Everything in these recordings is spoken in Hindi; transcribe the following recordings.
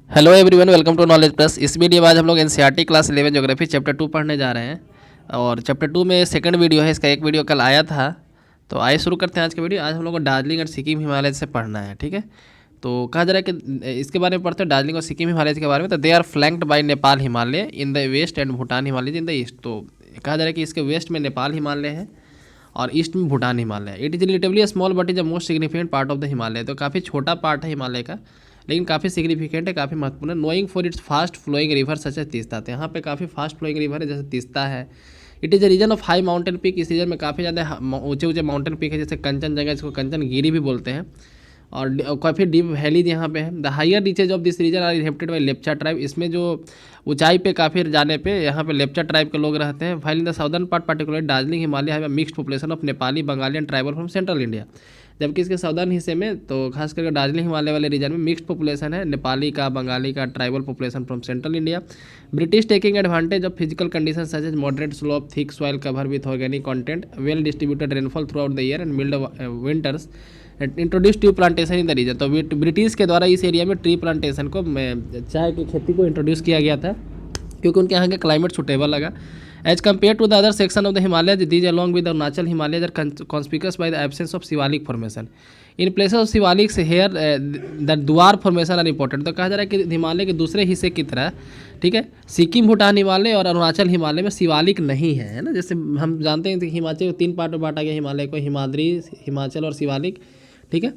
Hello everyone, welcome to knowledge plus. इस वीडियो में आज हम लोग एनसीईआरटी क्लास 11 ज्योग्राफी चैप्टर 2 पढ़ने जा रहे हैं। और चैप्टर 2 में सेकंड वीडियो है, इसका एक वीडियो कल आया था। तो आइए शुरू करते हैं आज का वीडियो। आज हम लोग को दार्जिलिंग और सिक्किम हिमालय से पढ़ना है, ठीक है। तो कहा जा रहा है कि इसके बारे में पढ़ते हैं दार्जिलिंग और सिक्किम हिमालय के बारे में। तो they are flanked by Nepal Himalaya in the west and Bhutan Himalaya in the east. तो कहा जा रहा है कि इसके वेस्ट में नेपाल हिमालय है और ईस्ट में भूटान हिमालय है। It is relatively small but is the most significant part of the Himalaya. तो काफ़ी छोटा पार्ट है हिमालय का, लेकिन काफ़ी सिग्निफिकेंट है, काफ़ी महत्वपूर्ण है। Knowing for its fast flowing river such as Teesta. तो यहाँ पे काफ़ी फास्ट फ्लोइंग रिवर है, जैसे तीस्ता है। It is a region of high mountain peak. इस रीजन में काफ़ी ज़्यादा ऊंचे ऊंचे माउंटेन पीक है, जैसे कंचनजंगा, जिसको कंचनगिरी भी बोलते हैं। और काफ़ी डीप वैलीज यहाँ पे है। The higher reaches of this region are inhabited by Lepcha tribe. इसमें जो ऊंचाई पे काफ़ी जाने पे यहाँ पे लेप्चा ट्राइब के लोग रहते हैं। While in the southern part particular Darjeeling Himalaya है mixed population of Nepali, Bengali and tribal from central India. जबकि इसके साउदर्न हिस्से में, तो खास करके दार्जिलिंग हिमालय वाले रीजन में मिक्स्ड पॉपुलेशन है, नेपाली का, बंगाली का, tribal population from central India. British taking advantage of physical condition such as moderate slope, thick soil cover with organic content, well distributed rainfall throughout the year and mild winters, introduce tree plantation in the region. तो ब्रिटिश के द्वारा इस एरिया में ट्री प्लांटेशन को, चाय की खेती को इंट्रोड्यूस किया गया था, क्योंकि उनके यहाँ का क्लाइमेट सुटेबल लगा। As compared to the other section of the Himalaya, these along with Arunachal Himalaya are conspicuous by the absence of Shivalik formation. In places of Shivalik here the Duar formation are important. तो कहा जा रहा है कि हिमालय के दूसरे हिस्से की तरह, ठीक है, सिक्किम, भूटान हिमालय और अरुणाचल हिमालय में शिवालिक नहीं है ना। जैसे हम जानते हैं कि हिमाचल को 3 पार्ट में बांटा गया हिमालय को, हिमाद्री, हिमाचल और शिवालिक, ठीक है।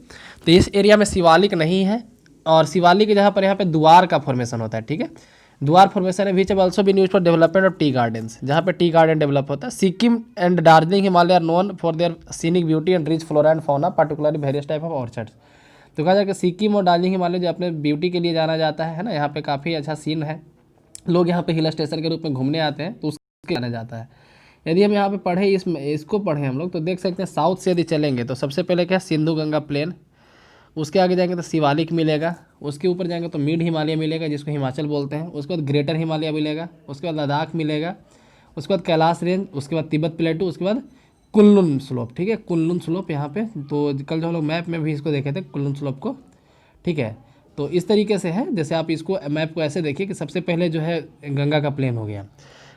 तो इस एरिया में शिवालिक नहीं है, और शिवालिक जहाँ पर यहाँ पे द्वार का फॉर्मेशन होता है, ठीक है। द्वार फॉर्मेशन है which have also been used for development of tea gardens, जहाँ पे टी गार्डन डेवलप होता है। Sikkim and Darjeeling Himalaya are known for their scenic beauty and rich flora and fauna, particularly various type of orchards. तो कहा जाए कि सिक्किम और दार्जिलिंग हिमालय जो अपने ब्यूटी के लिए जाना जाता है ना, यहाँ पे काफ़ी अच्छा सीन है। लोग यहाँ पे हिल स्टेशन के रूप में घूमने आते हैं, तो उसके जाना जाता है। यदि हम यहाँ पे पढ़े इसको पढ़ें हम लोग, तो देख सकते हैं साउथ से यदि चलेंगे तो सबसे पहले क्या, सिंधु गंगा प्लेन, उसके आगे जाएंगे तो शिवालिक मिलेगा, उसके ऊपर जाएंगे तो मिड हिमालय मिलेगा, जिसको हिमाचल बोलते हैं। उसके बाद ग्रेटर हिमालय मिलेगा, उसके बाद लद्दाख मिलेगा, उसके बाद कैलाश रेंज, उसके बाद तिब्बत प्लेटू, उसके बाद कुनलुन स्लोप, ठीक है, कुनलुन स्लोप यहाँ पे। तो कल जो हम लोग मैप में भी इसको देखे थे कुनलुन स्लोप को, ठीक है। तो इस तरीके से है, जैसे आप इसको मैप को ऐसे देखिए कि सबसे पहले जो है गंगा का प्लेन हो गया,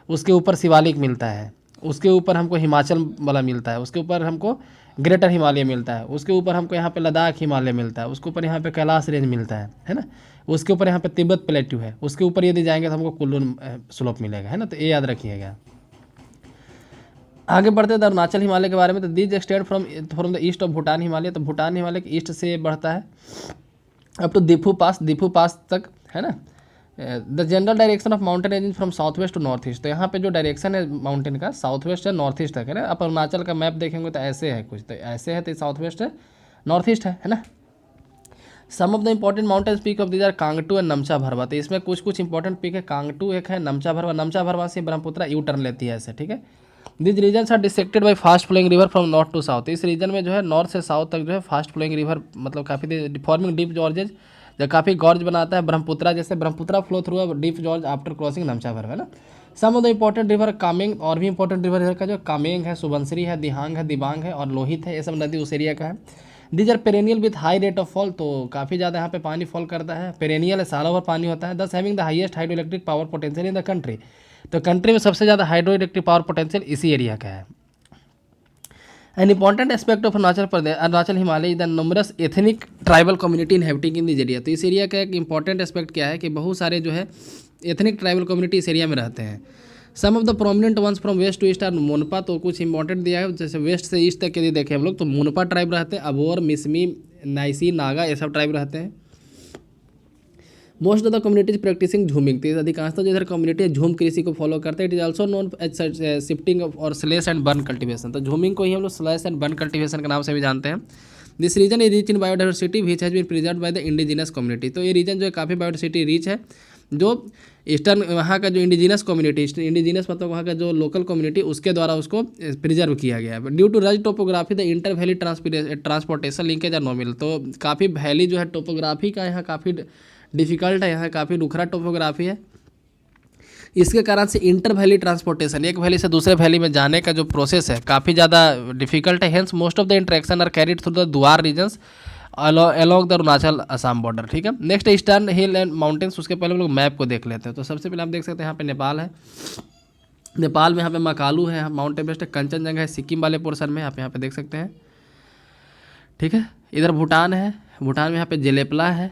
उसके ऊपर शिवालिक मिलता है, उसके ऊपर हमको हिमाचल वाला मिलता है, उसके ऊपर हमको ग्रेटर हिमालय मिलता है, उसके ऊपर हमको यहाँ पे लद्दाख हिमालय मिलता है, उसके ऊपर यहाँ पे कैलाश रेंज मिलता है ना। उसके ऊपर यहाँ पे तिब्बत प्लेट्यू है, उसके ऊपर यदि जाएंगे तो हमको कुल्लू स्लोप मिलेगा, है ना। तो ये याद रखिएगा। आगे बढ़ते हैं अरुणाचल हिमालय के बारे में। तो these extend from the east of Bhutan Himalaya. तो भूटान हिमालय के ईस्ट से बढ़ता है अब तो दीफू पास तक, है ना। The general direction of mountain range from south west to north east. तो यहाँ पे जो डायरेक्शन है माउंटेन का, साउथ वेस्ट से नॉर्थ ईस्ट तक है ना। आप अरुणाचल का मैप देखेंगे तो ऐसे है कुछ, तो ऐसे है, तो साउथ वेस्ट है, नॉर्थ ईस्ट है ना। Some of the important mountain peak of these are Kangto and Namcha Barwa. तो इसमें कुछ इंपॉर्टेंट पीक है, कांगटू एक है, नमचा भरवा से ब्रह्मपुत्र यू टर्न लेती है ऐसे, ठीक है। This regions are dissected by fast flowing river from north to south. इस रीजन में जो है नॉर्थ से साउथ तक जो है फास्ट फ्लोइंग रिवर, मतलब काफ़ी फॉर्मिंग डीप जॉर्जेज, जो काफ़ी गॉर्ज बनाता है। ब्रह्मपुत्रा, जैसे Brahmaputra flow through deep gorge after crossing Namcha Barwa, है ना। Some of the important river Kameng, और भी इंपॉर्टेंट रिवर इधर का जो कामेंग है, सुबनसिरी है, दिहांग है, दिबांग है और लोहित है, ये सब नदी उस एरिया का है। These are perennial with high rate of fall. तो काफ़ी ज़्यादा यहाँ पे पानी फॉल करता है, पेरेनियल है, सालों भर पानी होता है। दस having the highest hydro electric power potential in the country. तो कंट्री में सबसे ज़्यादा हाइड्रो इलेक्ट्रिक पावर पोटेंशियल इसी एरिया का है। An important aspect of Arunachal Himalaya the numbers ethnic tribal community inhabiting in this area. तो इस एरिया का एक इंपॉर्टेंट एस्पेक्ट क्या है कि बहुत सारे जो है एथनिक ट्राइबल कम्युनिटी इस एरिया में रहते हैं। Some of the prominent ones from west to east are Monpa. तो कुछ इंपॉर्टेंट दिया है, जैसे वेस्ट से ईस्ट तक यदि देखें हम लोग तो मोनपा ट्राइब रहते हैं, अबोर, मिसमी, नाइसी, नागा, ये सब ट्राइब रहते हैं। Most of the communities practicing jhuming. तो अधिकांशतः जो इधर कम्युनिटी है झूम कृषि को फॉलो करते हैं। It is also known as shifting और स्लेश एंड बर्न कल्टिवेशन। तो झूमिंग को ही हम लोग स्लेश एंड बर्न कल्टिवेशन के नाम से भी जानते हैं। This region is rich in biodiversity which has been preserve by the indigenous community. तो ये रीजन जो है काफ़ी बायोडाइवर्सिटी रिच है, जो ईस्टर्न वहाँ का जो इंडिजिनस कम्युनिटी, इंडिजिनस मतलब वहाँ का जो लोकल कम्युनिटी, उसके द्वारा उसको प्रिजर्व किया गया है। Due to rugged topography the inter valley transportation linkage are nominal. तो काफ़ी वैली जो है टोपोग्राफी का यहाँ काफ़ी डिफ़िकल्ट है, यहाँ काफ़ी रुखरा टोपोग्राफी है। इसके कारण से इंटर वैली ट्रांसपोर्टेशन, एक वैली से दूसरे वैली में जाने का जो प्रोसेस है काफ़ी ज़्यादा डिफिकल्ट है। Hence most of the interaction are carried through the Duar regions along the Arunachal Assam border. ठीक है, next eastern hill and mountains. उसके पहले हम लोग मैप को देख लेते हैं। तो सबसे पहले आप देख सकते हैं यहाँ पे नेपाल है। नेपाल में यहाँ पे मकालू है, माउंट एवरेस्ट है, कंचनजंगा है सिक्किम वाले पोर्शन में, यहाँ पे देख सकते हैं। ठीक है, इधर भूटान है, भूटान में यहाँ पे जेलेपला है।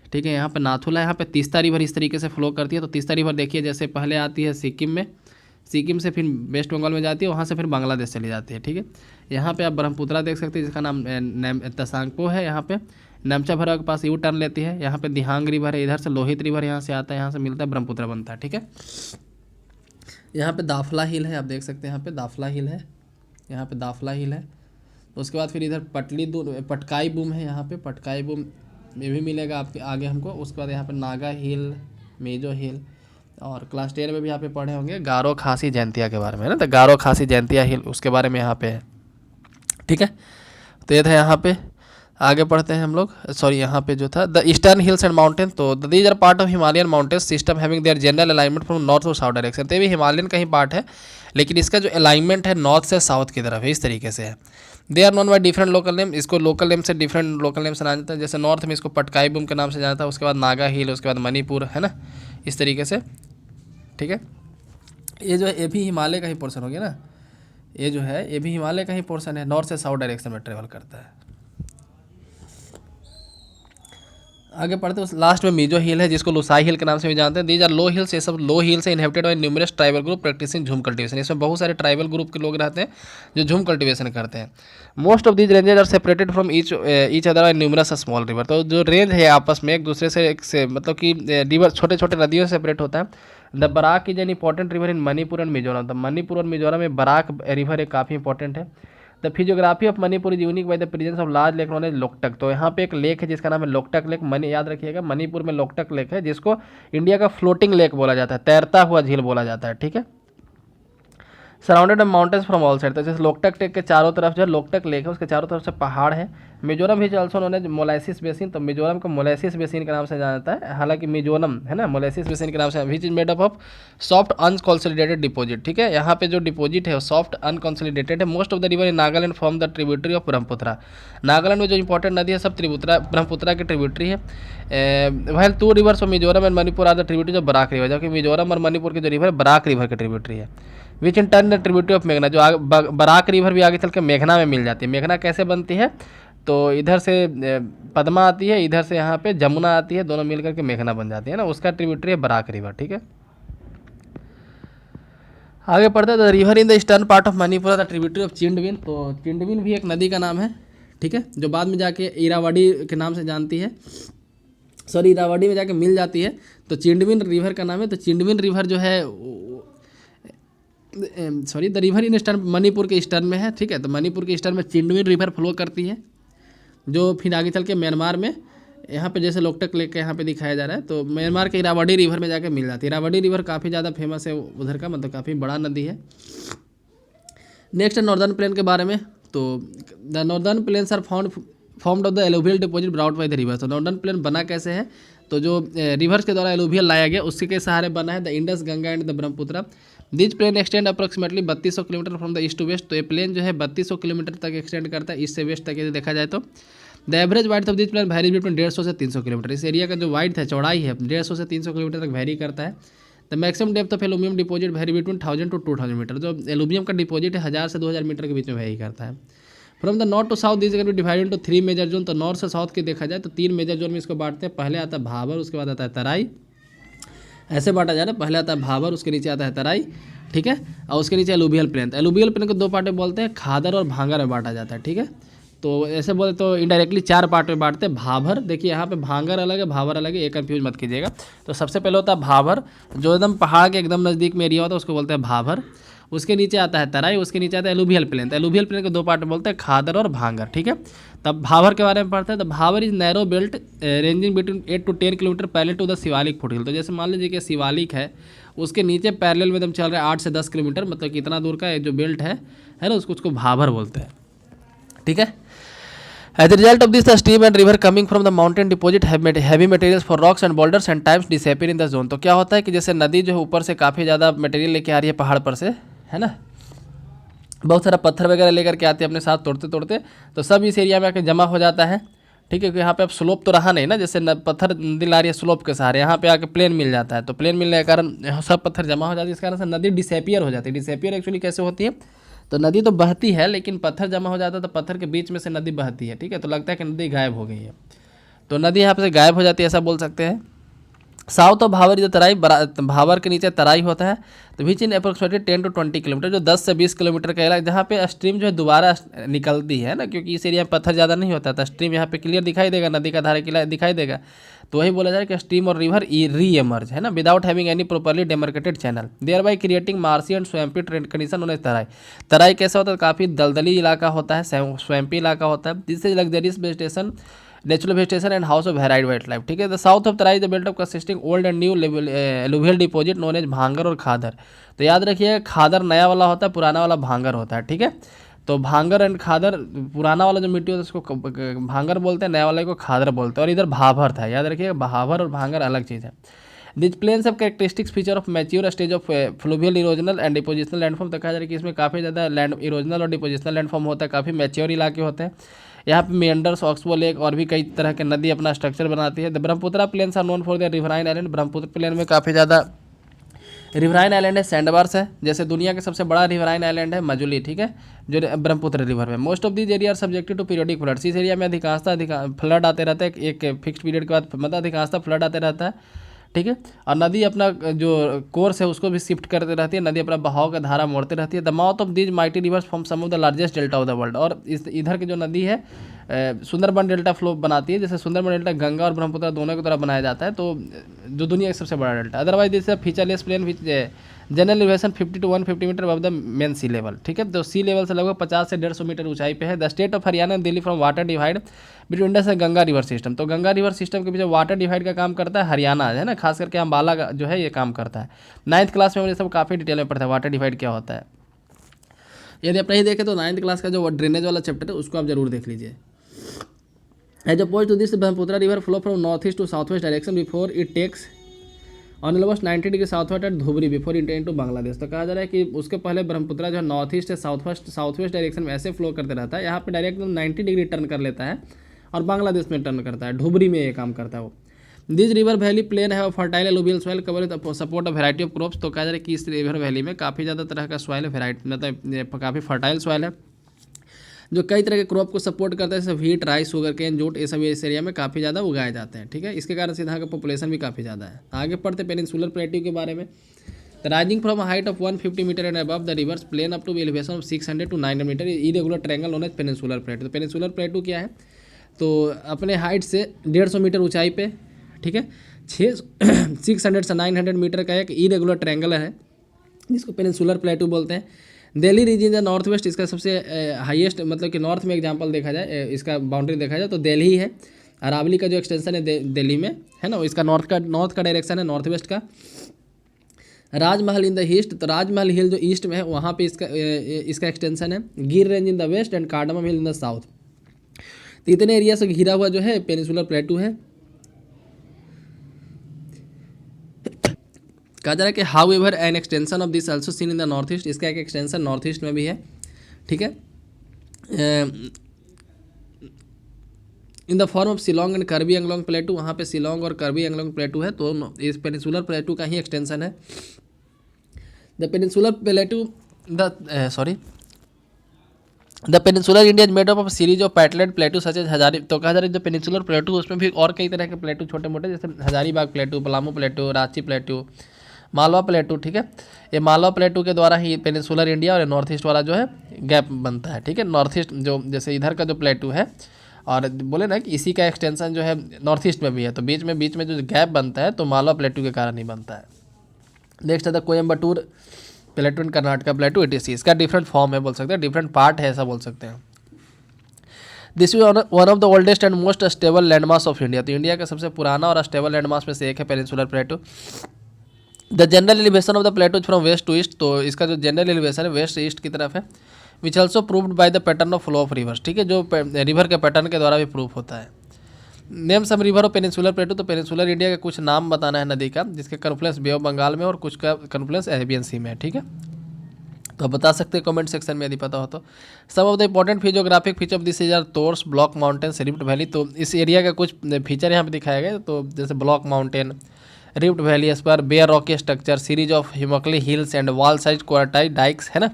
ठीक है, यहाँ पे नाथुला है, यहाँ पे तीस्ता रिवर इस तरीके से फ्लो करती है। तो तीस्ता रिवर देखिए जैसे पहले आती है सिक्किम में, सिक्किम से फिर वेस्ट बंगाल में जाती है, वहाँ से फिर बांग्लादेश चली जाती है। ठीक है, यहाँ पे आप ब्रह्मपुत्रा देख सकते हैं जिसका नाम तसांगपो है। यहाँ पे नमचा भरा के पास यू टर्न लेती है। यहाँ पे दिहांग रिवर है, इधर से लोहित रिवर यहाँ से आता है, यहाँ से मिलता है ब्रह्मपुत्रा बनता है। ठीक है, यहाँ पे दाफला हिल है, आप देख सकते हैं यहाँ पे दाफला हिल है, यहाँ पे दाफला हिल है। तो उसके बाद फिर इधर पटकाई बूम है, यहाँ पे पटकाई बूम में भी मिलेगा आपके आगे हमको। उसके बाद यहाँ पे नागा हिल, मेजो हिल, और क्लास 10 में भी यहाँ पे पढ़े होंगे गारो खासी जयंतिया के बारे में, है ना। तो गारो खासी जयंतिया हिल उसके बारे में यहाँ पे है। ठीक है, तो ये था यहाँ पे। आगे पढ़ते हैं हम लोग, सॉरी यहाँ पे जो था the eastern hills and mountain. तो these are part of Himalayan mountain system having their general alignment from north to south direction. तो ये भी हिमालयन का ही पार्ट है, लेकिन इसका जो अलाइनमेंट है नॉर्थ से साउथ की तरफ है, इस तरीके से है। They are known by different local name. इसको लोकल नेम से डिफरेंट लोकल नेम से जाना जाता है। जैसे नॉर्थ में इसको पटकाई बूम के नाम से जाना जाता है, उसके बाद नागा हिल, उसके बाद मणिपुर, है ना, इस तरीके से। ठीक है, ये जो है ये भी हिमालय का ही पोर्शन हो गया ना, ये जो है ये भी हिमालय का ही पोर्शन है, नॉर्थ से साउथ डायरेक्शन में ट्रेवल करता है। आगे पढ़ते हैं, लास्ट में मीजो हिल है जिसको लुसाई हिल के नाम से भी जानते हैं। दीज आर लो हिल्स, ये सब लो हिल से inhabited by numerous tribal group practicing jhum cultivation. इसमें बहुत सारे ट्राइबल ग्रुप के लोग रहते हैं जो झूम कल्टीवेशन करते हैं। Most of these ranges are separated from each other by numerous small river. तो जो रेंज है आपस में एक दूसरे से मतलब कि रिवर छोटे छोटे नदियों से सेपरेट होता है। The Barak is an important river in Manipur and Mizoram. तो मणिपुर और मिजोरम में बराक रिवर एक काफ़ी इंपॉर्टेंट है। The physiography of Manipur is unique by the presence of large lake known as Loktak. तो यहाँ पे एक लेक है जिसका नाम है लोकटक लेक। याद रखिएगा मणिपुर में लोकटक लेक है जिसको इंडिया का फ्लोटिंग लेक बोला जाता है, तैरता हुआ झील बोला जाता है। ठीक है, surrounded mountains from all side. तो जैसे लोकटक टेक के चारों तरफ जो लोकटक लेक है उसके चारों तरफ से पहाड़ है। Mizoram is also known as molasses basin. तो मिजोरम को मोलासिस बेसिन के नाम से जाना जाता है, हालांकि मिजोरम है ना मोलासिस बेसिन के नाम से, which is made up of soft unconsolidated deposit. ठीक है, यहाँ पे जो डिपॉजिट है वो सॉफ्ट अनकॉन्सोलिडेटेड है। Most of the river in Nagaland form the tributary of Brahmaputra. Nagaland में जो इंपॉर्टेंट नदी है सब ब्रह्मपुत्रा की ट्रिब्यूटरी है। वह 2 rivers of Mizoram and Manipur are the tributary of Barak river. जबकि मिजोरम और मणिपुर की जो रिवर है बराक रिवर की ट्रिब्यूटरी है। Which in turn the tributary of मेघना। जो बराक रिवर भी आगे चल के मेघना में मिल जाती है। मेघना कैसे बनती है, तो इधर से पद्मा आती है, इधर से यहाँ पे जमुना आती है, दोनों मिलकर के मेघना बन जाती है ना, उसका ट्रिब्यूटरी है बराक रिवर। ठीक है, आगे पढ़ते हैं the river in the eastern part of Manipur the tributary of Chindwin. तो चिंडविन भी एक नदी का नाम है। ठीक है, जो बाद में जाके इरावदी के नाम से जानती है, सॉरी इरावदी में जाके मिल जाती है। तो चिंडविन रिवर का नाम है। तो चिंडविन रिवर जो है sorry the river in eastern Manipur के ईस्टर्न में है। ठीक है, तो मणिपुर के ईस्टर्न में चिंडविन रिवर फ्लो करती है, जो फिर आगे चल के म्यांमार में यहाँ पे जैसे लोकटक लेक के यहाँ पे दिखाया जा रहा है, तो म्यांमार के इरावदी रिवर में जाके मिल जाती है। इरावदी रिवर काफ़ी ज़्यादा फेमस है उधर का, मतलब काफ़ी बड़ा नदी है। नेक्स्ट नॉर्दर्न प्लेन के बारे में। तो the northern plains are formed of the alluvial deposit brought by the river. तो नॉर्दर्न प्लेन बना कैसे है, तो जो रिवर्स के द्वारा एलुवियल लाया गया उसके के सहारे बना है। The Indus, Ganga and the Brahmaputra. This plain extend approximately 3200 kilometre from the east to west. तो ये प्लेन जो है 3200 किलोमीटर तक एक्सटेंड करता है ईस्ट से वेस्ट तक, यदि देखा जाए तो। The average wide of this plain varies between 150 से 300 किलोमीटर। इस एरिया का जो वाइड है, चौड़ाई है, 150 से 300 किलोमीटर तक वैरी करता है। The maximum depth of alluvium deposit vary between 1000 to 2000 metre. जो एल्यूमिनियम का डिपॉजिट है 1000 से 2000 मीटर के बीच में वैरी करता है। From the north to south this can be divided into 3 major zone. तो नॉर्थ से साउथ के देखा जाए तो 3 मेजर जोन में इसको बांटते हैं। पहले आता है भाबर, उसके बाद आता है तराई, ऐसे बांटा जा रहा है। पहले आता है भाबर, उसके नीचे आता है तराई। ठीक है, और उसके नीचे एलुवियल प्लेन। तो एलुवियल प्लेन को 2 पार्ट में बोलते हैं, खादर और भांगर में बांटा जाता है। ठीक है, तो ऐसे बोले तो इनडायरेक्टली 4 पार्ट में बांटते हैं। भाबर, देखिए यहाँ पे भांगर अलग है, भाबर अलग है, ये कंफ्यूज मत कीजिएगा। तो सबसे पहले होता है भाबर, जो एकदम पहाड़ के एकदम नज़दीक में एरिया होता है उसको बोलते हैं भाबर। उसके नीचे आता है तराई, उसके नीचे आता है एलुवियल प्लेन। तो एलुवियल प्लेन को 2 पार्ट में बोलते हैं, खादर और भांगर। ठीक है, तब भाबर के बारे में पढ़ते हैं। तो Bhabar is narrow belt ranging between 8 to 10 kilometre parallel to the Shiwalik foothill. तो जैसे मान लीजिए कि शिवालिक है, उसके नीचे पैरेलल में एकदम चल रहा है 8 से 10 किलोमीटर, मतलब कि इतना दूर का जो बेल्ट है ना, उसको भाबर बोलते हैं। ठीक है, as a result of this, the stream and river coming from the mountain deposit have made heavy materials for rocks and boulders and times disappear in the zone। तो क्या होता है कि जैसे नदी जो है ऊपर से काफ़ी ज़्यादा मटेरियल लेके आ रही है पहाड़ पर से, है ना, बहुत सारा पत्थर वगैरह लेकर के आते हैं अपने साथ तोड़ते तोड़ते, तो सब इस एरिया में आके जमा हो जाता है। ठीक है, क्योंकि यहाँ पे अब स्लोप तो रहा नहीं ना, जैसे पत्थर नदी ला रही है स्लोप के सहारे, यहाँ पे आके प्लेन मिल जाता है, तो प्लेन मिलने के कारण सब पत्थर जमा हो जाती है, इस कारण से नदी डिसएपियर हो जाती है। डिसएपियर एक्चुअली कैसे होती है, तो नदी तो बहती है लेकिन पत्थर जमा हो जाता है, तो पत्थर के बीच में से नदी बहती है। ठीक है, तो लगता है कि नदी गायब हो गई है, तो नदी यहाँ पे से गायब हो जाती है, ऐसा बोल सकते हैं। साउथ ऑफ भावर जो तराई, भावर के नीचे तराई होता है, तो विच इन अप्रोक्सीमेटली 10 to 20 किलोमीटर, जो 10 से 20 किलोमीटर का इलाका, जहाँ पे स्ट्रीम जो है दोबारा निकलती है ना, क्योंकि इस एरिया में पत्थर ज़्यादा नहीं होता था, स्ट्रीम यहाँ पे क्लियर दिखाई देगा, नदी का धारा क्लियर दिखाई देगा, तो वही बोला जाए कि स्ट्रीम और रिवर री एमर्ज है ना, without having any properly demarcated channel, thereby creating marshy and swampy condition होने तराई। तराई कैसा होता है, काफ़ी दलदली इलाका होता है, स्वैम्पी इलाका होता है, जिससे luxurious vegetation, natural vegetation and house of varied wild life. ठीक है, the south of Terai the belt of consisting old and new alluvial deposit known as Bhangar और खादर। तो याद रखिए, खादर नया वाला होता है, पुराना वाला भांगर होता है। ठीक है, तो भांगर एंड खादर, पुराना वाला जो मिट्टी होता है उसको भांगर बोलते हैं, नया वाले को खादर बोलते हैं, और इधर भाभर था, याद रखिए भाभर और भांगर अलग चीज़ है। This plains of characteristics feature of mature stage of fluvial erosional and depositional landform. तो कहा जा रहा है कि इसमें काफ़ी ज़्यादा लैंड इरोजनल और डिपोजिशनल लैंडफॉर्म होता है, काफ़ी मैच्योर इलाके होते हैं। यहाँ पे मेंडर्स, ऑक्सबो लेक और भी कई तरह के नदी अपना स्ट्रक्चर बनाती है। The Brahmaputra plains are known for the riverine island. Brahmaputra plain में काफ़ी ज़्यादा रिवराइन आइलैंड है, सैंडबार्स है, जैसे दुनिया का सबसे बड़ा रिवराइन आइलैंड है मजुली। ठीक है, जो ब्रह्मपुत्र रिवर में। Most of these area are subjected to periodic floods. इस एरिया में अधिकांशतः फ्लड आते रहता है, एक फिक्स्ड पीरियड के बाद मतलब अधिकांशतः फ्लड आते रहता है। ठीक है, और नदी अपना जो कोर्स है उसको भी शिफ्ट करते रहती है, नदी अपना बहाव का धारा मोड़ते रहती है। The mouth of these mighty rivers from some of the largest delta of the world. और इस इधर की जो नदी है सुंदरबन डेल्टा फ्लो बनाती है, जैसे सुंदरबन डेल्टा गंगा और ब्रह्मपुत्र दोनों की तरफ बनाया जाता है, तो जो दुनिया का सबसे बड़ा delta. Otherwise this featureless plain which general elevation 50 to 150 metre above the mean sea level. ठीक है, तो सी लेवल से लगभग 50 से 150 मीटर ऊंचाई पे है। The state of Haryana Delhi from water divide between Indus and Ganga river system. तो गंगा रिवर सिस्टम के पीछे वाटर डिवाइड का काम करता है हरियाणा, है ना, खास करके अम्बाला का जो है ये काम करता है। 9th क्लास में मुझे सब काफ़ी डिटेल में पढ़ता है वाटर डिवाइड क्या होता है। यदि आप नहीं देखें तो 9th क्लास का जो ड्रेनेज वाला चैप्टर है उसको आप जरूर देख लीजिए। As oppose to this Brahmaputra river flow from north east to south west direction before it takes on almost 90 degree south west at Dhubri before enter into Bangladesh. तो कहा जा रहा है कि उसके पहले ब्रह्मपुत्र जो है नॉर्थ ईस्ट से साउथ वेस्ट डायरेक्शन में ऐसे फ्लो करते रहता है, यहाँ पे डायरेक्ट 90 डिग्री टर्न कर लेता है और बांग्लादेश में टर्न करता है, धुबरी में ये काम करता है वो। दिस रिवर वैली प्लेन है fertile alluvial soil cover support of variety of crops. तो कहा जा रहा है कि इस रिवर वैली में काफ़ी ज़्यादा तरह का सॉइल है, वेराइटी मतलब काफ़ी फर्टाइल सॉइल है, जो कई तरह के क्रॉप को सपोर्ट करता है, जैसे wheat, rice, sugar cane, jute, ये सब इस एरिया में काफ़ी ज़्यादा उगाए जाते हैं। ठीक है, इसके कारण से यहाँ का पॉपुलेशन भी काफ़ी ज़्यादा है। आगे पढ़ते पेनिनसुलर प्लेट्यू के बारे में। The rising from height of 150 metre and above the rivers plain up to elevation of 600 to 900 metre irregular triangle known as peninsular plateau. तो पेनिनसुलर प्लेट्यू क्या है, तो अपने हाइट से 150 मीटर ऊंचाई पे, ठीक है, 600 से 900 मीटर का एक इरेगुलर ट्रायंगल है जिसको पेनिनसुलर प्लेट्यू बोलते हैं। Delhi region the north west, इसका सबसे हाईएस्ट मतलब कि नॉर्थ में एग्जांपल देखा जाए, इसका बाउंड्री देखा जाए तो दिल्ली है। अरावली का जो एक्सटेंशन है दिल्ली में है ना, इसका नॉर्थ का डायरेक्शन है नॉर्थ वेस्ट का। राजमहल इन द ईस्ट, तो राजमहल हिल जो ईस्ट में है वहाँ पे इसका एक्सटेंशन है। Gir range in the west and cardamom hill in the south. तो इतने एरिया से घिरा हुआ जो है पेनिनसुलर प्लेट्यू है। कहा जा रहा है कि how ever N extension of this also seen in the north east. इसका एक एक्सटेंशन नॉर्थ ईस्ट में भी है। ठीक है, in the form of Shillong and Kirby Anglong प्लेटू। वहाँ पे शिलोंग और कर्बी एंगलोंग प्लेटू है, तो इस पेनिनसुलर प्लेटू का ही एक्सटेंशन है। The peninsular plateau the peninsular India is made up of series of patland plateau such as Hazari. तो कहा जा रहा है जो पेनिनसुलर प्लेटू उसमें भी और कई तरह के प्लेटू छोटे मोटे, जैसे हजारीबाग प्लेटू, पलामू प्लेटू, रांची प्लेटू, मालवा प्लेटू। ठीक है, ये मालवा प्लेटू के द्वारा ही पेनिनसुलर इंडिया और नॉर्थ ईस्ट वाला जो है गैप बनता है। ठीक है, नॉर्थ ईस्ट जो जैसे इधर का जो प्लेटू है और बोले ना कि इसी का एक्सटेंशन जो है नॉर्थ ईस्ट में भी है, तो बीच में जो गैप बनता है तो मालवा प्लेटू के कारण ही बनता है। नेक्स्ट है the Coimbatore प्लेटू in Karnataka प्लेटू ETC। इसका डिफरेंट फॉर्म है, बोल सकते हैं डिफरेंट पार्ट है, ऐसा बोल सकते हैं। This is one of the oldest and most stable landmass of India. तो इंडिया का सबसे पुराना और स्टेबल लैंडमास में से एक है peninsular plateau. The general elevation of the plateau from west to east. तो इसका जो जनरल एलिवेशन है वेस्ट से ईस्ट की तरफ है, which also proved by the pattern of flow of rivers. ठीक है, जो रिवर के पैटर्न के द्वारा भी प्रूफ होता है। Name some river of peninsular plateau. तो पेनिनसुलर इंडिया का कुछ नाम बताना है नदी का, जिसके कन्फ्लुएंस बे ऑफ बंगाल में और कुछ का कन्फ्लुएंस अरेबियन सी में है। ठीक है, तो आप बता सकते हैं कमेंट सेक्शन में यदि पता हो तो। Some of the important physiographic feature of this is are tors, block mountain, rift valley. तो इस एरिया का कुछ फीचर यहाँ पे दिखाया गया, तो जैसे ब्लॉक माउंटेन, रिफ्ट वैली, इस पर bare rocky structure, series of hummocky hills and wall size quartzite dykes, है ना,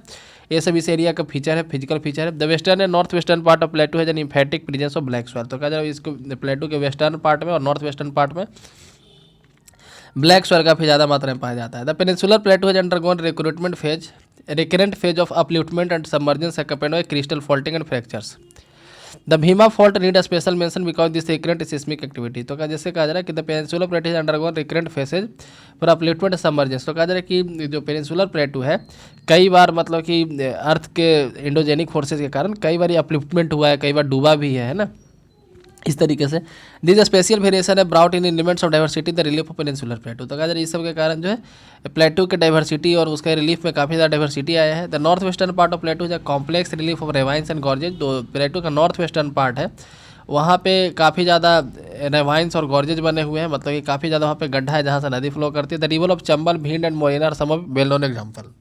ये सब इस एरिया का फीचर है, फिजिकल फीचर है। The western and north western part of plateau है an emphatic presence of black soil. तो कहा जाए इसको प्लेटू के वेस्टर्न पार्ट में और नॉर्थ वेस्टर्न पार्ट में ब्लैक सॉइल काफ़ी ज़्यादा मात्रा में पाया जाता है। The peninsular प्लेटू has undergone recurrent phase of upliftment and submergence accompanied by crystal faulting and fractures. The Bhima fault need a special mention because this recurrent seismic activity. तो जैसे कहा जा रहा है कि the peninsular प्लेटू has undergone recurrent faces for upliftment submergence. तो कहा जा रहा है कि जो पेनिनसुलर प्लेटू है कई बार मतलब कि अर्थ के इंडोजेनिक फोर्सेज के कारण कई बार अपलिफ्टमेंट हुआ है, कई बार डूबा भी है ना, इस तरीके से। दिस स्पेशल वेरिएशन है brought in elements of diversity the relief of peninsular plateau. तो कहा जा रहा है इस सब के कारण जो है प्लेटू के डाइवर्सिटी और उसके रिलीफ में काफ़ी ज़्यादा डाइवर्सिटी आया है। The north western part of plateau है complex relief of ravines and gorges. तो प्लेटू का नॉर्थ वेस्टर्न पार्ट है, वहाँ पे काफ़ी ज़्यादा रेवाइंस और गॉर्जेज बने हुए हैं, मतलब कि काफ़ी ज़्यादा वहाँ पे गड्ढा है जहाँ से नदी फ्लो करती है। The river of Chambal, Bhind and Morena are some of well known example.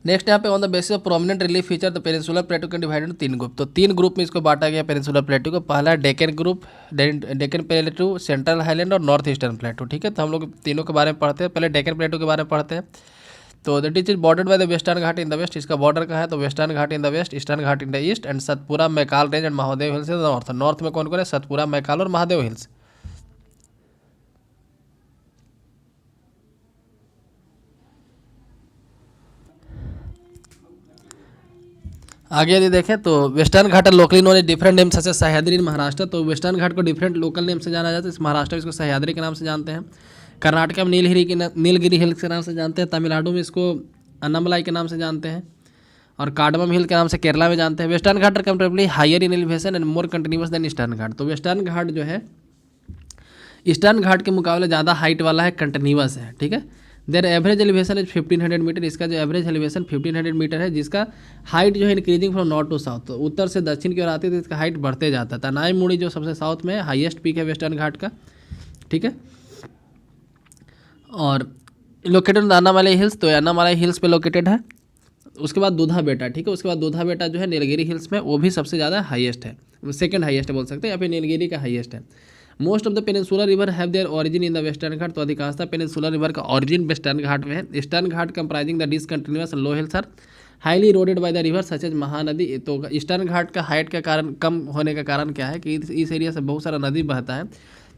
Next यहाँ पे on the basis of prominent relief feature the peninsular plateau can divided तीन ग्रुप। तो तीन ग्रुप में इसको बांटा गया पेनिनसुलर प्लेटू को। पहला Deccan group, Deccan प्लेटू, central highland और नॉर्थ ईस्टर्न प्लेटू। ठीक है, तो हम लोग तीनों के बारे में पढ़ते हैं। पहले डेक्कन प्लेटू के बारे में पढ़ते हैं। तो that is bordered by the western Ghat in the west. इसका बॉर्डर कहाँ है, तो western Ghat in the west, eastern Ghat in the east and Satpura, Maikal range and Mahadev hills in the north. North में कौन कौन है, सतपुरा, मैकाल और महादेव हिल्स। आगे यदि देखें तो western Ghat locally known different name such as Sahyadri in Maharashtra. तो वेस्टर्न घाट को डिफरेंट लोकल नेम से जाना जाता है। इस महाराष्ट्र में इसको सह्याद्री के नाम से जानते हैं, कर्नाटक में नीलगिरी हिल्स के नाम से जानते हैं, तमिलनाडु में इसको अन्नामलाई के नाम से जानते हैं और कार्डमम हिल के नाम से केरला में जानते हैं। Western Ghat comparatively higher in elevation and more continuous than eastern Ghat. तो वेस्टर्न घाट जो है ईस्टर्न घाट के मुकाबले ज़्यादा हाइट वाला है, कंटिन्यूअस है। ठीक है, देर एवरेज एलिवेशन इज 1500 मीटर। इसका जो एवरेज एलिवेशन 1500 मीटर है, जिसका हाइट जो है increasing from north to south. तो उत्तर से दक्षिण की ओर आती है तो इसका हाइट बढ़ते जाता है। तनाई मुड़ी जो सबसे साउथ में है, हाईएस्ट पीक है वेस्टर्न घाट का। ठीक है, और लोकेटेड अन्नामलाई हिल्स, तो अन्नामलाई हिल्स पे लोकेटेड है। उसके बाद दूधा बेटा, ठीक है, उसके बाद दूधा बेटा जो है नीलगिरी हिल्स में, वो भी सबसे ज़्यादा हाईएस्ट है, सेकंड हाईएस्ट बोल सकते हैं, या फिर नीलगिरी का हाईएस्ट है। Most of the peninsular river have their origin in the western Ghat. तो अधिकांशतः पेनिनसुलर रिवर का ओरिजिन वेस्टर्न घाट में है। Eastern Ghat comprising the discontinuous low hills are highly eroded by the river such as Mahanadi. तो ईस्टर्न घाट का हाइट का कारण कम होने का कारण क्या है कि इस एरिया से बहुत सारा नदी बहता है,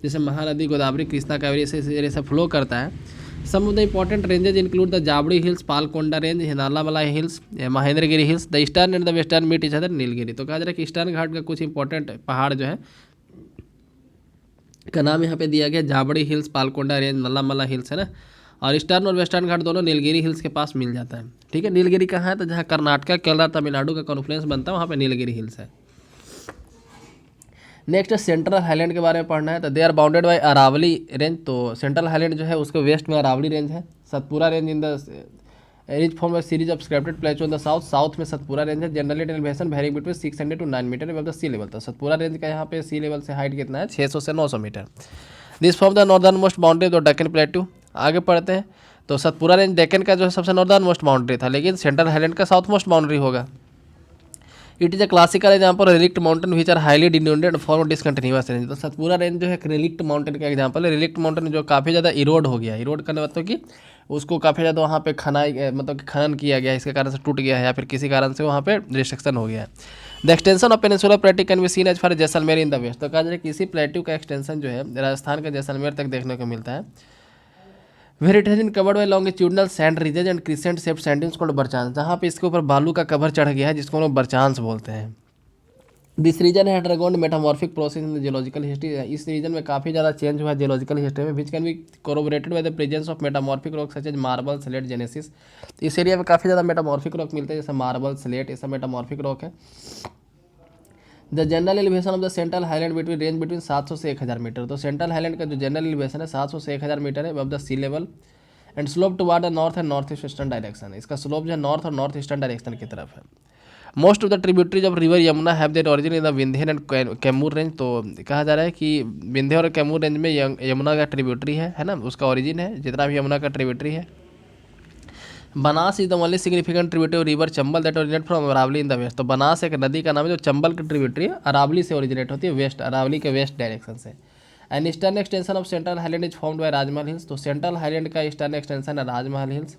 जैसे महानदी, गोदावरी, कृष्णा, कावेरी से इस एरिया से फ्लो करता है। Some of the important ranges include the Javadi hills, Palkonda range, Nallamalai hills, Mahendragiri hills. The eastern and the western meet each other Nilgiri. तो कहा जा रहा है कि ईस्टर्न घाट का कुछ इंपॉर्टेंट पहाड़ जो है का नाम यहाँ पे दिया गया, जाबड़ी हिल्स, पालकोंडा रेंज, नल्लामला हिल्स, है ना। और ईस्टर्न और वेस्टर्न घाट दोनों नीलगिरी हिल्स के पास मिल जाता है। ठीक है, नीलगिरी कहाँ है, तो जहाँ कर्नाटक, केरला, तमिलनाडु का कॉन्फ्लुएंस बनता है, वहाँ पे नीलगिरी हिल्स है। नेक्स्ट सेंट्रल हाईलैंड के बारे में पढ़ना है। तो they are bounded by Aravalli range. तो सेंट्रल हाईलैंड जो है उसके वेस्ट में अरावली रेंज है। Satpura range in the rich form of series of scripted plateau in the south. South में सतपुरा रेंज है। Generally elevation vary between 600 to 9 metre above the sea level. तो सतपुरा रेंज का यहाँ पे सी लेवल से हाइट कितना है, 600 से 900 metre. This form the northern most boundary of the Deccan plateau. आगे पढ़ते हैं। तो सतपुरा रेंज डेक्कन का जो है सबसे नॉर्दर्न मोस्ट बाउंड्री था, लेकिन सेंट्रल हाईलैंड का साउथ मोस्ट बाउंड्री होगा। It is a classical example relict mountain which are highly denuded form discontinuous range. तो सतपुरा रेंज जो है रिलिक्ट माउंटेन का एग्जाम्पल है। रिलिक्ट माउंटेन जो काफ़ी ज़्यादा इरोड हो गया, इरोड करने मतलब कि उसको काफ़ी ज़्यादा वहाँ पे मतलब कि खनन किया गया, इसके कारण से टूट गया है या फिर किसी कारण से वहाँ पे रिस्ट्रिक्शन हो गया है। The extension of peninsular plateau can be seen as far Jaisalmer in the west. तो कहा जाए कि इसी प्लेटू का एक्सटेंशन जो है राजस्थान के जैसलमेर तक देखने को मिलता है। Where it has been covered by longitudinal sand ridges and crescent shaped sand dunes called barchans. जहाँ पे इसके ऊपर बालू का कवर चढ़ गया है, जिसको हम लोग बरचांस बोलते हैं। दिस रीजन है undergone metamorphic process in the geological history. इस रीजन में काफ़ी ज़्यादा चेंज हुआ है जियोलॉजिकल हिस्ट्री में, which can be corroborated by the presence of metamorphic rock such as marble, slate, genesis. इस एरिया में काफ़ी ज़्यादा मेटामॉर्फिक रॉक मिलते हैं, जैसे मार्बल, स्लेट, ये सब मेटामॉर्फिक रॉक है। The general elevation of the central highland between range between 700 से 1000 मीटर। तो सेंट्रल हाईलैंड का जो जनरल एलिवेशन है 700 से 1000 मीटर है above the sea level and slope toward the north and north eastern direction. इसका स्लोप जो है नॉर्थ और नॉर्थ ईस्टर्न डायरेक्शन की तरफ है। Most of the tributaries of river Yamuna have their origin in the Vindhya and Kaimur range. तो कहा जा रहा है कि विंध्य और कैमूर रेंज में यमुना का ट्रिब्यूटरी है ना, उसका ओरिजिन है, जितना भी यमुना का ट्रिब्यूटरी है। Banas is the only significant tributary river Chambal that originate from Aravalli in the west. तो बनास एक नदी का नाम है जो चंबल की ट्रिब्यूटरी अरावली से ओरिजिनेट होती है, वेस्ट, अरावली के वेस्ट डायरेक्शन से। And eastern extension of central highland is formed by Rajmahal hills. तो सेंट्रल हाईलैंड का ईस्टर्न एक्सटेंशन है राजमहल हिल्स,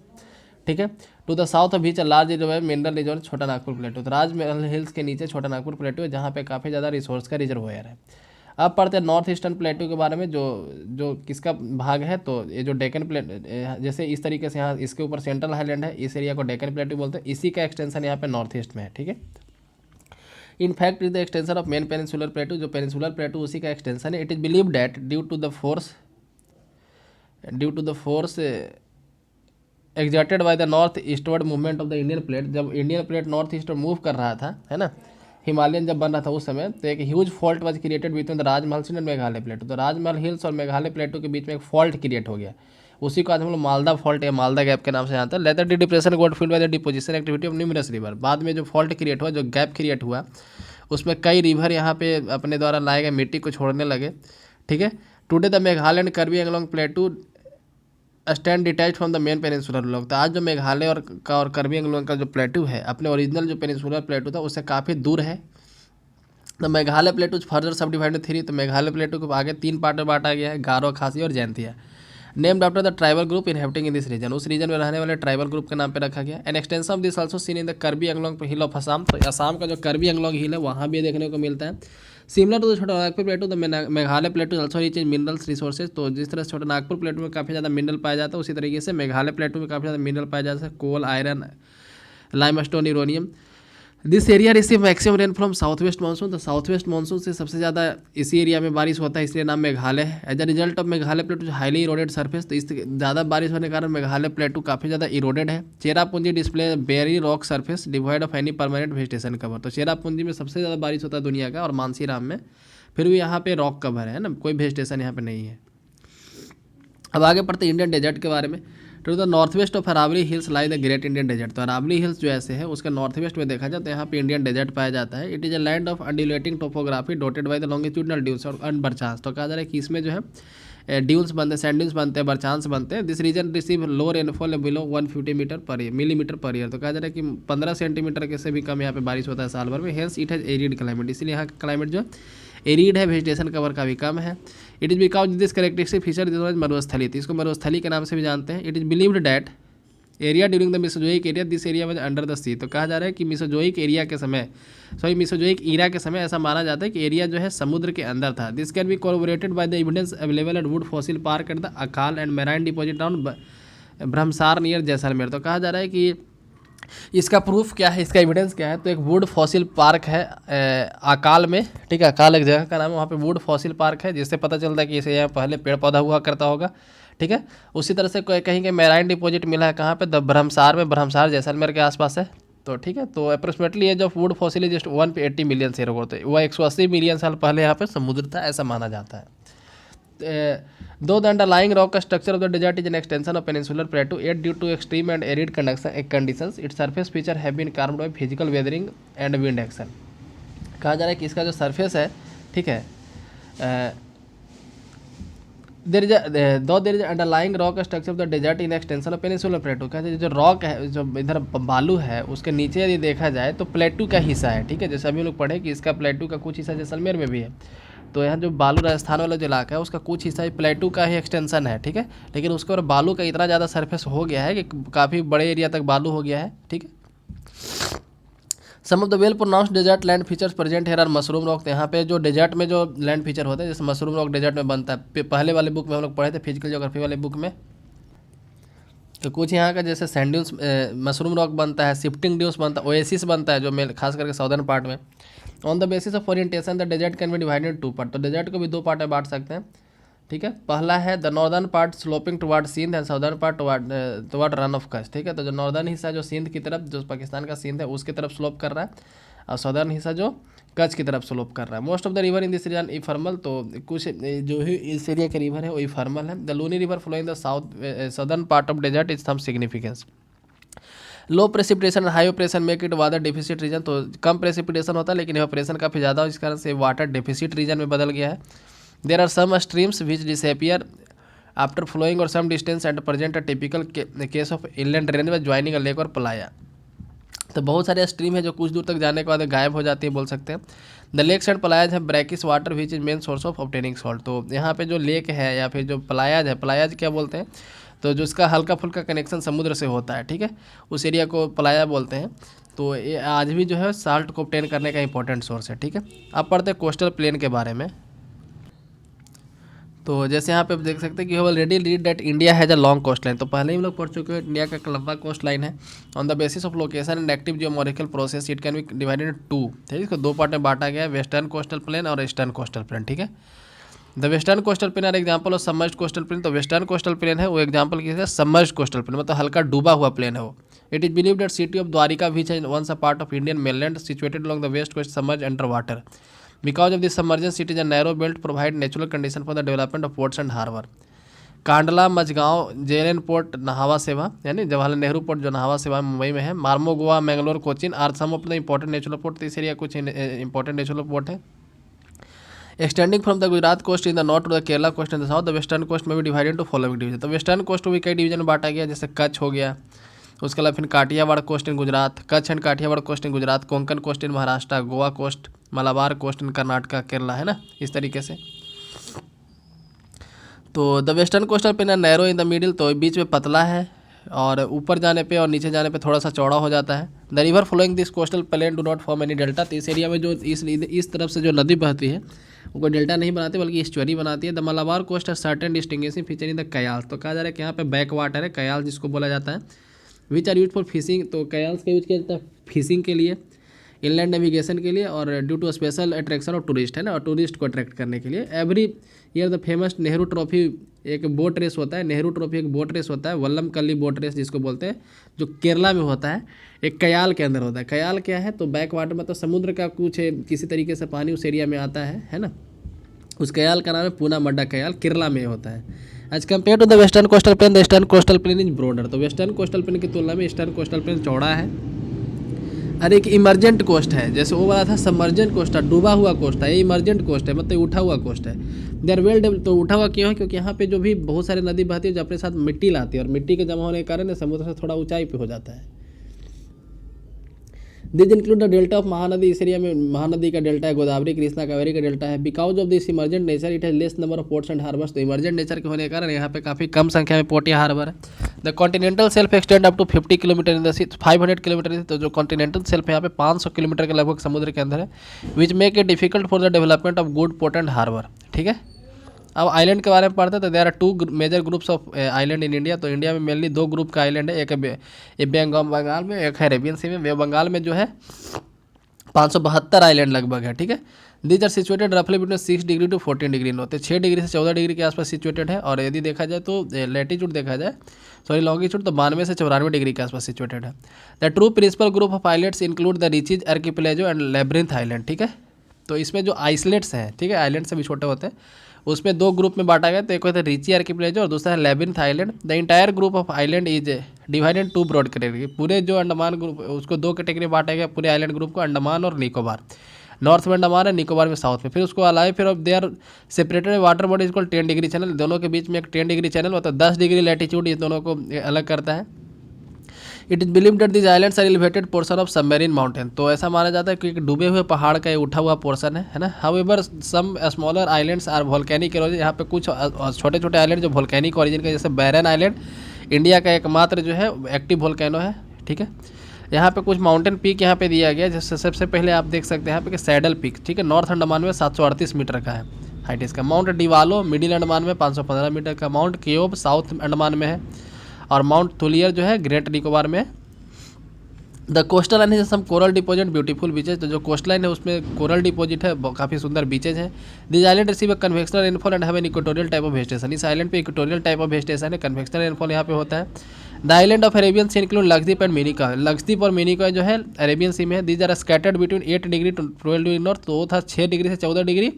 ठीक है। To the south of beach large जो है मिनरल रिजर्व छोटा नागपुर प्लेटू। तो राजमहल हिल्स के नीचे छोटा नागपुर प्लेटू है जहाँ पे काफ़ी ज़्यादा रिसोर्स का रिजर्वोयर है। अब पढ़ते हैं नॉर्थ ईस्टर्न प्लेटू के बारे में, जो किसका भाग है। तो ये जो डेक्कन प्लेट, जैसे इस तरीके से यहाँ इसके ऊपर सेंट्रल हाईलैंड है, इस एरिया को डेक्कन प्लेटू बोलते हैं, इसी का एक्सटेंशन यहाँ पे नॉर्थ ईस्ट में है, ठीक है। In fact is the extension of main peninsular plateau. जो पेनिनसुलर प्लेटू उसी का एक्सटेंशन है। It is believe that due to the force exerted by the north eastward movement of the Indian plate. जब Indian plate north east move कर रहा था, है ना, हिमालयन जब बन रहा था उस समय, तो एक huge fault was created between the Rajmahal and Meghalaya प्लेटू। तो राजमहल हिल्स और मेघालय प्लेटू के बीच में एक फॉल्ट क्रिएट हो गया। उसी को आज हम लोग मालदा फॉल्ट या मालदा गैप के नाम से जानते हैं। Later the depression got filled by the deposition activity of numerous river. बाद में जो फॉल्ट क्रिएट हुआ, जो गैप क्रिएट हुआ, उसमें कई रिवर यहाँ पे अपने द्वारा लाए गए मिट्टी को छोड़ने लगे, ठीक है। Today the Meghalaya and Kirby Anglong प्लेटू stand detach from the main peninsular block. तो आज जो मेघालय और कर्बी एंगलोंग का जो प्लेटू है, अपने ओरिजिनल जो पेनिनसुलर प्लेटू था उससे काफ़ी दूर है। द मेघालय प्लेटू फर्दर सब डिवाइड 3। तो मेघालय प्लेटू को आगे 3 पार्ट में बांटा गया है, गारो, खासी और Jaintia. Named after the tribal group inhabiting in this region. उस रीजन में रहने वाले ट्राइबल ग्रुप के नाम पे रखा गया। N extension of this also seen in the Kirby Anglong hill of Assam. तो असम का जो कर्बी एंगलोंग हिल है वहाँ भी देखने को मिलता है। सिमिलर टू द छोटा Nagpur प्लेटू, the Meghalaya प्लेटू also rich in minerals resources. तो जिस तरह से छोटा नागपुर प्लेटू में काफ़ी ज़्यादा मिनरल पाया जाता है, उसी तरीके से मेघालय प्लेटू में काफ़ी ज़्यादा मिनरल पाया जाता है, coal, iron, limestone, uranium. This area receive maximum rain from south west monsoon. तो साउथ वेस्ट मानसून से सबसे ज़्यादा इसी एरिया में बारिश होता है, इसलिए नाम मेघालय है। As a result of Meghalaya plateau highly eroded surface. तो इस ज़्यादा बारिश होने के कारण मेघालय प्लेटू काफ़ी ज़्यादा इरोडेड है। Cherrapunji display bare rock surface devoid of any permanent vegetation cover. तो चेरापूंजी में सबसे ज़्यादा बारिश होता है दुनिया का, और मानसीराम में, फिर भी यहाँ पे रॉक कवर है ना, कोई वेजिटेशन यहाँ पे नहीं है। अब आगे पढ़ते इंडियन डेजर्ट के बारे में। To the north west of Aravalli hills lie the great Indian desert. तो अरावली हिल्स जो ऐसे है उसके नॉर्थ वेस्ट में देखा जाए तो यहाँ पे इंडियन डेजर्ट पाया जाता है। It is a land of undulating topography डोटेड by the longitudinal dunes और बरचांस। तो कहा जा रहा है कि इसमें जो है ड्यून्स बनते हैं, सैंड ड्यून्स बनते हैं, बरचांस बनते हैं। This region receive low rainfall below 150 millimetre per year. तो कहा जा रहा है कि 15 सेंटीमीटर के से भी कम यहाँ पे बारिश होता है साल भर में। Hence it has arid climate. इसलिए यहाँ का क्लाइमेट जो एरिड है, वेजिटेशन कवर का भी कम है। It is because this characteristic feature is Marusthali. तो इसको मरुस्थली के नाम से भी जानते हैं। It is believed that area during the Mesozoic area this area was under the sea. तो कहा जा रहा है कि मिसोजोइक एरिया के समय, मिसोजोइक ईरा के समय ऐसा माना जाता है कि एरिया जो है समुद्र के अंदर था। This can be corroborated by the evidence available at wood fossil park at the Akal and marine deposit down Brahmsar near Jaisalmer. तो कहा जा रहा है कि इसका प्रूफ क्या है, इसका एविडेंस क्या है। तो एक वुड फॉसिल पार्क है अकाल में, ठीक है, अकाल एक जगह का नाम है, वहाँ पे वुड फॉसिल पार्क है, जिससे पता चलता है कि इसे यहाँ पहले पेड़ पौधा हुआ करता होगा, ठीक है। उसी तरह से कहीं के मेराइन डिपॉजिट मिला है कहाँ पे, द ब्रह्मसार में, ब्रह्मसार जैसलमेर के आसपास है। तो ठीक है, तो approximately age of wood fossil is just 180 million year ago. तो वह 180 मिलियन साल पहले यहाँ पे समुद्र था, ऐसा माना जाता है। Though the underlying rock structure of the desert is an extension of peninsular plateau at due to extreme and arid conditions its surface feature have been carved by physical weathering and wind action. कहा जा रहा है कि इसका जो सरफेस है, ठीक है, there is underlying rock structure of the desert in extension of peninsular plateau. कहते हैं जो रॉक है, जो इधर बालू है, उसके नीचे यदि देखा जाए तो प्लेटू का हिस्सा है, ठीक है। जैसे अभी लोग पढ़े कि इसका प्लेटू का कुछ हिस्सा जैसलमेर में भी है। तो यहाँ जो बालू राजस्थान वाला जो इलाका है उसका कुछ हिस्सा प्लेटू का ही एक्सटेंशन है, ठीक है। लेकिन उसके ऊपर बालू का इतना ज़्यादा सरफेस हो गया है कि काफ़ी बड़े एरिया तक बालू हो गया है, ठीक है। Some of the well pronounced desert land features present here are mushroom rock. यहाँ पे जो डेजर्ट में जो लैंड फीचर होता है, जैसे मशरूम रॉक डेजर्ट में बनता है, पहले वाले बुक में हम लोग पढ़े थे, फिजिकल ज्योग्राफी वाले बुक में। तो कुछ यहाँ का जैसे सैंड ड्यून्स, मशरूम रॉक बनता है, शिफ्टिंग ड्यून्स बनता है, ओएसिस बनता है जो खास करके साउदर्न पार्ट में। On the basis of orientation the desert can be divided 2 part. तो डेजर्ट को भी 2 पार्ट में बांट सकते हैं, ठीक है। पहला है the northern part sloping toward Sindh and southern part toward Rann of Kutch, ठीक है। तो जो नॉर्दर्न हिस्सा जो सिंध की तरफ, जो पाकिस्तान का सिंध है, उसकी तरफ स्लोप कर रहा है, और साउदर्न हिस्सा जो कच्छ की तरफ स्लोप कर रहा है। Most of the river in this region ephemeral. तो कुछ जो ही इस एरिया के रिवर है वो इफर्मल है। The Luni river flowing the southern part of desert is some significance. Low precipitation high operation make it water deficit region. तो कम प्रेसिपिटेशन होता है लेकिन ऑपरेशन काफ़ी ज़्यादा हो, इस कारण से वाटर डेफिसिट रीजन में बदल गया है। There are some streams which disappear after flowing और some distance at present a typical case of inland range में ज्वाइनिंग अ लेक और प्लाया। तो बहुत सारे स्ट्रीम है जो कुछ दूर तक जाने के बाद गायब हो जाती है बोल सकते हैं। द लेक्स एंड प्लायाज है brackish water which is main source of obtaining salt. तो यहाँ पे जो लेक है या फिर जो प्लायाज है, प्लायाज क्या बोलते हैं, तो जो इसका हल्का फुल्का कनेक्शन समुद्र से होता है, ठीक है, उस एरिया को प्लाया बोलते हैं। तो ये आज भी जो है साल्ट को ऑब्टेन करने का इंपॉर्टेंट सोर्स है, ठीक है। अब पढ़ते हैं कोस्टल प्लेन के बारे में। तो जैसे यहाँ पे आप देख सकते हैं कि already read that India has a long coast line. तो पहले ही हम लोग पढ़ चुके हैं इंडिया का एक लंबा कोस्ट लाइन है। On the basis of location and active geomorphical process it can be divided in two, ठीक है, इसको दो पार्ट में बांटा गया है, वेस्टर्न कोस्टल प्लेन और ईस्टर्न कोस्टल प्लेन, ठीक है। The western coastal plain are example of submerged coastal plain. तो वेस्टर्न कोस्टल प्लेन है वो एग्जाम्पल किसी सबमर्ज्ड कोस्टल प्लेन, मतलब हल्का डूबा हुआ प्लेन है वो। It is believe that city of Dwarika which है once a part of Indian mainland situated along the west coast submerge under water because of this submergence it is a narrow belt provide natural condition for the development of ports and harbour. Kandla, Mazagaon, JLN port Nhava Sheva यानी जवाहरलाल नेहरू पोर्ट जो नहावा सेवा मुंबई में है, Mormugao, Mangalore, Cochin are some of the important natural port. तो इस एरिया कुछ इंपॉर्टेंट नेचुरल पोर्ट है। Extending from the Gujarat coast in the north to the Kerala coast in the south the western coast में भी डिवाइडेड टू फॉलोइंग डिवीजन। तो वेस्टर्न कोस्ट को भी कई डिवीजन में बांटा गया, जैसे कच्छ हो गया, उसके अलावा फिर Kathiawar coast in Gujarat, Kutch and Kathiawar coast in Gujarat, Konkan coast in Maharashtra, Goa coast, Malabar coast in Karnataka, Kerala, है ना, इस तरीके से। तो the western coastal plain narrow in the middle, तो बीच में पतला है और ऊपर जाने पे और नीचे जाने पे थोड़ा सा चौड़ा हो जाता है। The river flowing this coastal plain do not form any delta. तो इस एरिया में जो इस तरफ से जो नदी बहती है वो कोई डेल्टा नहीं बनाती बल्कि स्टोरी बनाती है। द मलाबार कोस्ट है certain distinguishing feature in the kayals. तो कहा जा रहा है कि यहाँ पे बैक वाटर है, कयाल जिसको बोला जाता है, which are use for fishing. तो कयाल्स का यूज किया जाता है फिशिंग के लिए, इनलैंड नेविगेशन के लिए और due to special attraction of tourist, है ना, और टूरिस्ट को अट्रैक्ट करने के लिए। Every year the famous Nehru trophy एक बोट रेस होता है, नेहरू ट्रॉफी एक बोट रेस होता है, वल्लम कल्ली बोट रेस जिसको बोलते हैं, जो केरला में होता है, एक कयाल के अंदर होता है। कयाल क्या है, तो बैक वाटर मतलब समुद्र का कुछ है, किसी तरीके से पानी उस एरिया में आता है ना, उस कयाल का नाम है पूना मड्डा कयाल, केरला में होता है। As compared to the western coastal plain the eastern coastal plain is broader. तो वेस्टर्न कोस्टल प्लेन की तुलना में ईस्टर्न कोस्टल प्लेन चौड़ा है और एक इमरजेंट कोस्ट है। जैसे वो वाला था सबमर्जेंट कोस्ट था, डूबा हुआ कोस्ट है, ये इमरजेंट कोस्ट है, मतलब उठा हुआ कोस्ट है। They are well develop. तो उठा हुआ क्यों है, क्योंकि यहाँ पे जो भी बहुत सारी नदी बहती है जो अपने साथ मिट्टी लाती है और मिट्टी के जमा होने के कारण समुद्र से थोड़ा ऊंचाई पे हो जाता है। This include the delta of Mahanadi. इस एरिया में महानदी का डेल्टा है, गोदावरी, कृष्णा, कावेरी का डेल्टा है। Because of this emergent nature it has less number of ports and harbours. तो इमरजेंट नेचर के होने के कारण यहाँ पे काफ़ी कम संख्या में पोर्ट या हार्बर है। The continental shelf extend up to 50 kilometre in the sea, 500 kilometre. तो जो कॉन्टिनेंटल सेल्फ है यहाँ पे 500 किलोमीटर के लगभग समुद्र के अंदर है, which make it difficult for the development of good port and harbour, ठीक है। अब आइलैंड के बारे में पढ़ते हैं। तो there are two major groups of island in India. तो इंडिया में मेनली दो ग्रुप का आइलैंड है, एक बंगाल में, एक है अरेबियन सी में। बंगाल में जो है 572 आइलैंड लगभग है, ठीक है। दीज आर सिचुएटेड रफली between 6 degree to 14 degree north. 6 degree से 14 डिग्री के आसपास सिचुएटेड है। और यदि देखा जाए तो लैटीट्यूड देखा जाए, सॉरी लॉन्गिट्यूड, तो 92 से 94 डिग्री के आसपास सिचुएटेड है। The two principal group of islands include the Ritchie's, archipelago and Labyrinth island, ठीक है। तो इसमें जो आइसलेट्स हैं, ठीक है, आइलैंड से भी छोटे होते हैं, उसमें दो ग्रुप में बांटा गया। तो एक होता है रिची आर्किपेलागो और दूसरा है Labyrinth island. The entire group of island is divided two broad category. पूरे जो अंडमान ग्रुप उसको दो कैटेगरी में बांटा गया, पूरे आइलैंड ग्रुप को, अंडमान और निकोबार। नॉर्थ में अंडमान है, निकोबार में साउथ में। फिर उसको अलाए, फिर they are separated water body is called 10 degree channel. दोनों के बीच में एक 10 डिग्री चैनल, मतलब 10 डिग्री लैटीट्यूड इस दोनों को अलग करता है। It is believe that this islands are elevated portion of submarine mountain. तो ऐसा माना जाता है कि एक डूबे हुए पहाड़ का उठा हुआ पोर्शन है ना। However some smaller islands are volcanic origin. यहाँ पे कुछ छोटे छोटे आइलैंड जो वोल्केनिक ओरिजिन के, जैसे बैरन आइलैंड इंडिया का एकमात्र जो है एक्टिव वोल्केनो है, ठीक है। यहाँ पे कुछ माउंटेन पीक यहाँ पे दिया गया है, जैसे सबसे पहले आप देख सकते हैं यहाँ पे कि सैडल पीक, ठीक है, नॉर्थ अंडमान में 738 मीटर का है हाइट इसका। माउंट डिवालो मिडिल अंडमान में 515 मीटर का। माउंट कियोब साउथ अंडमान में है। और माउंट थुलियर जो है ग्रेट निकोबार में। द कोस्टल लाइन है सम कोरल डिपॉजिट ब्यूटीफुल बीचेज। तो जो कोस्ट लाइन है उसमें कोरल डिपॉजिट है, काफ़ी सुंदर बीचेज हैं। This island receive convectional rainfall and have an equatorial type of vegetation. इस आइलैंड पे इक्वेटोरियल टाइप ऑफ वेजिटेशन है, कन्वेक्शनल रेनफॉल यहाँ पे होता है। The island of Arabian sea include Lakshadweep and Minicoy. Lakshadweep और मिनिकॉय जो है अरेबियन सी में है। These are scattered between 8 degree to 12 degree north. तो वो था 6 डिग्री से 14 डिग्री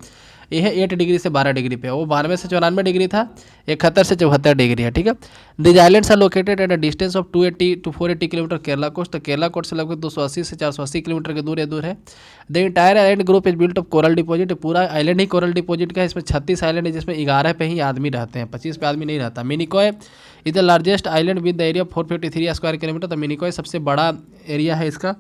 ये है 8 डिग्री से 12 डिग्री पे, वो 92 से 94 डिग्री था, 71 से 74 डिग्री है, ठीक है। These islands are located at a distance of 280 to 480 kilometre Kerala coast, तो केरला कोस्ट से लगभग 280 से 480 किलोमीटर के दूर है। The entire island group is built of coral deposit, पूरा आइलैंड ही कोरल डिपॉजिट का है। इसमें 36 आइलैंड है, जिसमें 11 पे ही आदमी रहते हैं, 25 पे आदमी नहीं रहता। Minicoy is the largest island with the area 453 square kilometre, तो मिनिकॉय सबसे बड़ा एरिया है, इसका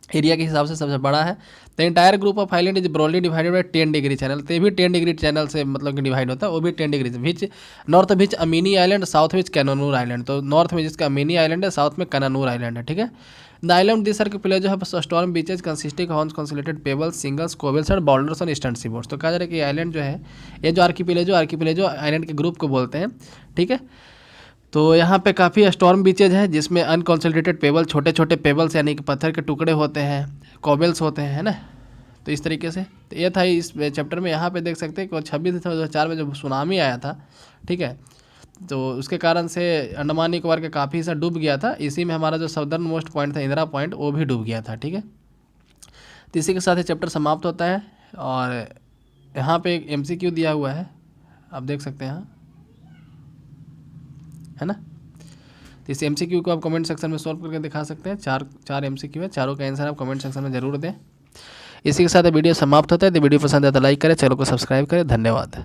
एरिया के हिसाब से सबसे बड़ा है। The entire group of island is broadly divided by 10 degree channel, तो ये भी 10 डिग्री चैनल से मतलब कि डिवाइड होता है, वो भी 10 डिग्री से। विच नॉर्थ विच अमीनी आइलैंड, साउथ विच कैनानूर आइलैंड, तो नॉर्थ में जिसका अमीनी आइलैंड है, साउथ में कैनानूर आइलैंड है, ठीक है। द आइलैंड दिस आर्किपेलागो है storm beaches consisting on consolidated pebbles, shingles, cobbles and boulders on eastern seaboards, तो कहा जा रहा है कि आइलैंड जो है, ये जो आर्किपेलागो आइलैंड के ग्रुप को बोलते हैं, ठीक है। तो यहाँ पे काफ़ी स्टॉर्म बीचेज हैं, जिसमें अनकॉन्सोलिडेटेड पेबल, छोटे छोटे पेबल्स यानी कि पत्थर के टुकड़े होते हैं, कोबल्स होते हैं, है ना। तो इस तरीके से तो ये था इस चैप्टर में। यहाँ पे देख सकते हैं कि 26 दिसंबर 2004 में जब सुनामी आया था, ठीक है, तो उसके कारण से अंडमान निकोबार का काफ़ी हिस्सा डूब गया था। इसी में हमारा जो सदर्न मोस्ट पॉइंट था, इंदिरा पॉइंट, वो भी डूब गया था, ठीक है। तो इसी के साथ ये चैप्टर समाप्त होता है। और यहाँ पे एक MCQ दिया हुआ है, आप देख सकते हैं यहाँ, है ना। तो इस MCQ को आप कमेंट सेक्शन में सॉल्व करके दिखा सकते हैं। चार MCQ है, चारों का आंसर आप कमेंट सेक्शन में जरूर दें। इसी के साथ वीडियो समाप्त होता है। तो वीडियो पसंद है तो लाइक करें, चैनल को सब्सक्राइब करें। धन्यवाद।